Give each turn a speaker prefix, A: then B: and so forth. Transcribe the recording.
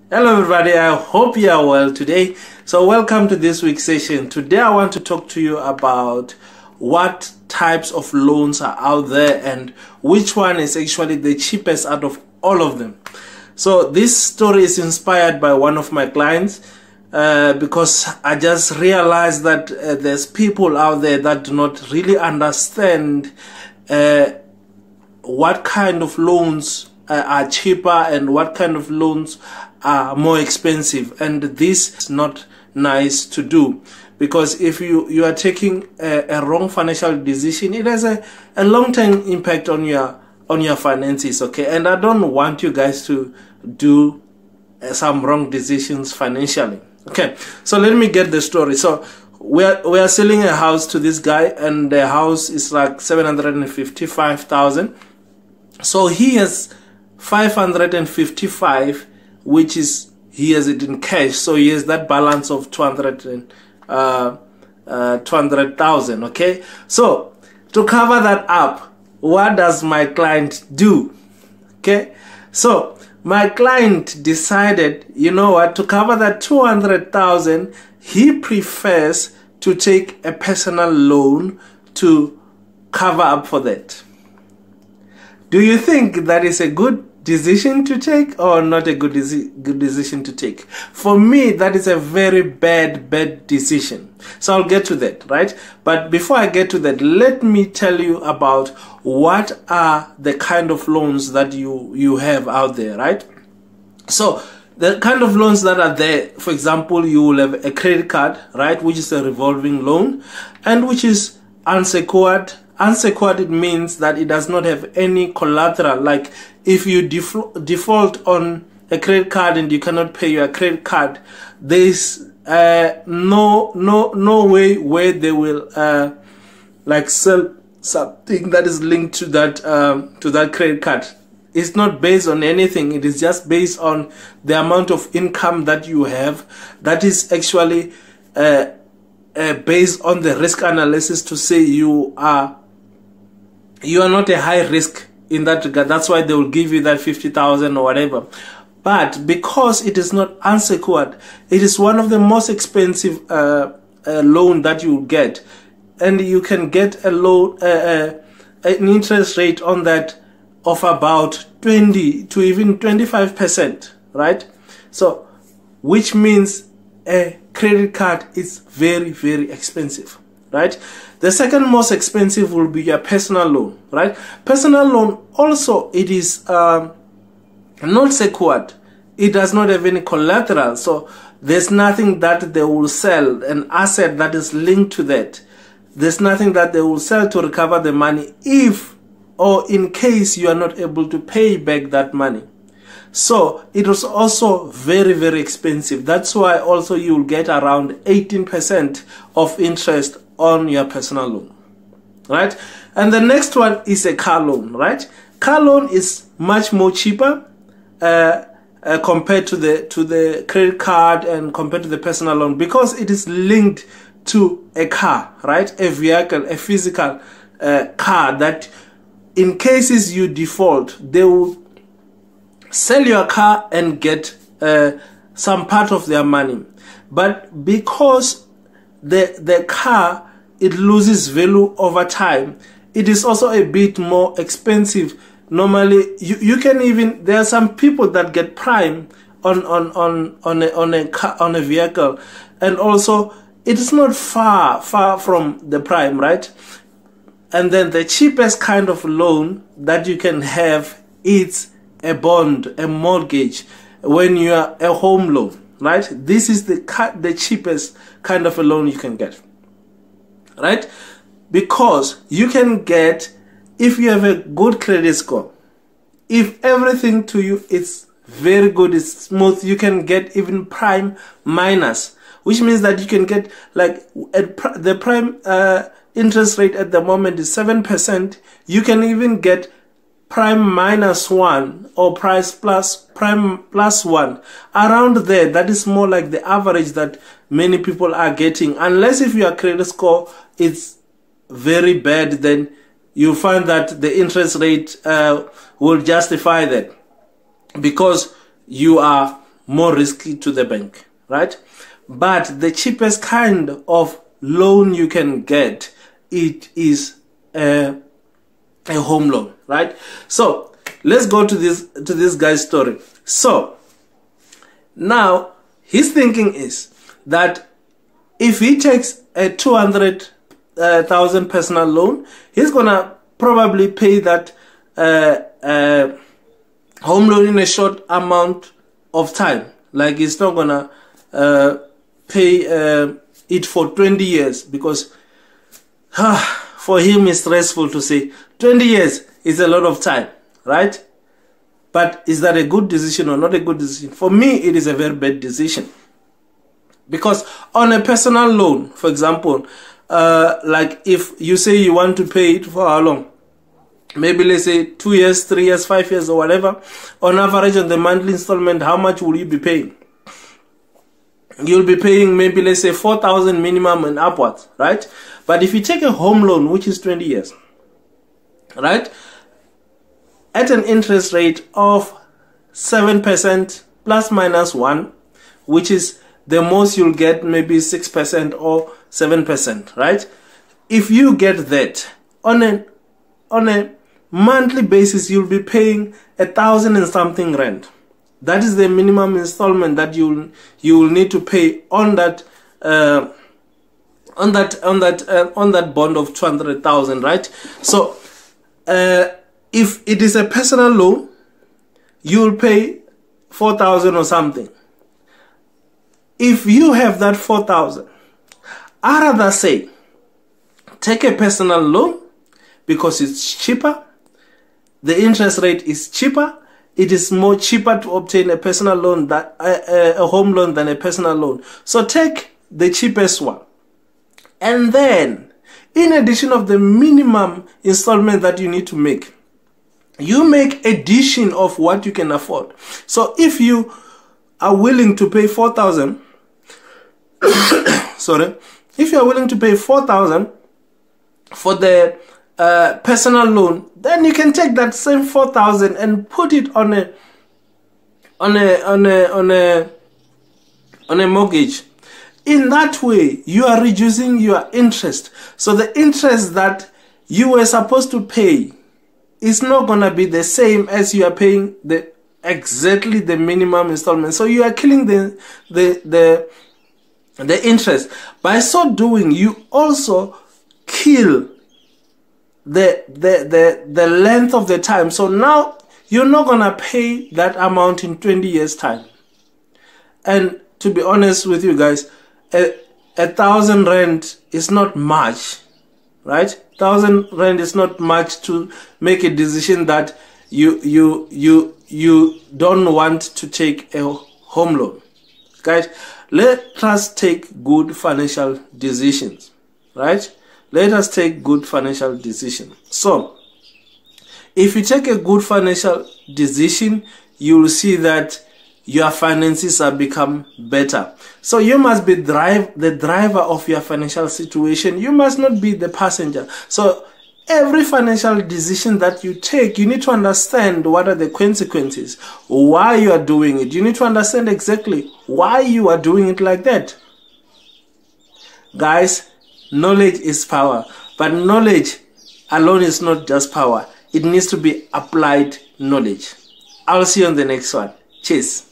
A: Hello everybody, I hope you are well today. So welcome to this week's session. Today I want to talk to you about what types of loans are out there and which one is actually the cheapest out of all of them. So this story is inspired by one of my clients because I just realized that there's people out there that do not really understand what kind of loans are cheaper and what kind of loans are more expensive, and this is not nice to do, because if you are taking a wrong financial decision, it has a long-term impact on your finances, okay? And I don't want you guys to do some wrong decisions financially. Okay, so let me get the story. So we are selling a house to this guy, and the house is like 755,000. So he has 555, which is, he has it in cash, so he has that balance of 200,000. Okay, so to cover that up, what does my client do? Okay, so my client decided, you know what, to cover that 200,000, he prefers to take a personal loan to cover up for that. Do you think that is a good decision to take or not a good decision to take? For me, that is a very bad decision. So I'll get to that, right? But before I get to that, let me tell you about what are the kind of loans that you have out there, right? So the kind of loans that are there, for example, you will have a credit card, right, which is a revolving loan, and which is unsecured. Unsecured, it means that it does not have any collateral. Like if you default on a credit card and you cannot pay your credit card, there is no way where they will like sell something that is linked to that credit card. It's not based on anything. It is just based on the amount of income that you have. That is actually based on the risk analysis to say you are not a high risk in that regard. That's why they will give you that 50,000 or whatever. But because it is not unsecured, it is one of the most expensive loan that you will get, and you can get a loan, an interest rate on that of about 20 to even 25%, right? So, which means a credit card is very, very expensive, right? The second most expensive will be your personal loan, right? Personal loan also, it is not secured. It does not have any collateral, so there's nothing that they will sell, an asset that is linked to that. There's nothing that they will sell to recover the money if or in case you are not able to pay back that money. So it was also very, very expensive. That's why also you will get around 18% of interest on your personal loan, right? And the next one is a car loan, right? Car loan is much more cheaper compared to the credit card and compared to the personal loan, because it is linked to a car, right? A vehicle, a physical car that in cases you default, they will sell your car and get some part of their money. But because the car, it loses value over time, it is also a bit more expensive. Normally you can even, there are some people that get prime on a vehicle, and also it is not far from the prime, right? And then the cheapest kind of loan that you can have is a bond, a mortgage, when you are a home loan, right? This is the cheapest kind of a loan you can get, right? Because you can get, if you have a good credit score, if everything to you is very good, it's smooth, you can get even prime minus, which means that you can get like the prime interest rate at the moment is 7%. You can even get prime -1 or prime +1 around there. That is more like the average that many people are getting, unless if your credit score is very bad, then you find that the interest rate will justify that, because you are more risky to the bank, right? But the cheapest kind of loan you can get, it is a home loan, right? So let's go to this guy's story. So now his thinking is that if he takes a 200,000 personal loan, he's gonna probably pay that home loan in a short amount of time. Like he's not gonna pay it for 20 years, because for him it's stressful to say 20 years is a lot of time, right? But is that a good decision or not a good decision? For me, it is a very bad decision. Because on a personal loan, for example, like if you say you want to pay it for how long? Maybe let's say 2 years, 3 years, 5 years or whatever. On average, on the monthly installment, how much will you be paying? You'll be paying maybe let's say 4,000 minimum and upwards, right? But if you take a home loan, which is 20 years, right? At an interest rate of 7% plus minus 1, which is the most you'll get, maybe 6% or 7%, right? If you get that on a monthly basis, you'll be paying 1,000 and something rand. That is the minimum installment that you will need to pay on that bond of 200,000, right? So if it is a personal loan, you'll pay 4,000 or something. If you have that 4,000, I rather say take a personal loan because it's cheaper. The interest rate is cheaper. It is more cheaper to obtain a personal loan than a home loan than a personal loan. So take the cheapest one. And then, in addition of the minimum installment that you need to make, you make addition of what you can afford. So if you are willing to pay 4,000, sorry, if you are willing to pay 4,000 for the personal loan, then you can take that same 4,000 and put it on a mortgage. In that way, you are reducing your interest. So the interest that you were supposed to pay is not gonna be the same as you are paying exactly the minimum installment. So you are killing the interest. By so doing, you also kill the length of the time. So now you're not gonna pay that amount in 20 years time. And to be honest with you guys, 1,000 rand is not much, right? 1,000 rand is not much to make a decision that you don't want to take a home loan. Guys, let us take good financial decisions, right? Let us take good financial decisions. So, if you take a good financial decision, you will see that your finances have become better. So you must be the driver of your financial situation. You must not be the passenger. So every financial decision that you take, you need to understand what are the consequences, why you are doing it. You need to understand exactly why you are doing it like that. Guys, knowledge is power, but knowledge alone is not just power. It needs to be applied knowledge. I'll see you on the next one. Cheers.